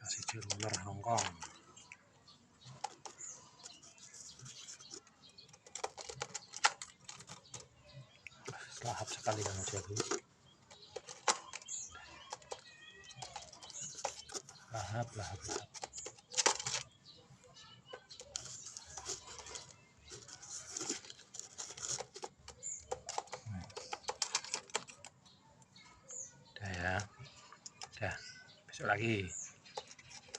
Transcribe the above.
siji ruler Hongkong. Lahap sekali Kang Jalu. Lahap. Udah ya. Udah. Besok lagi.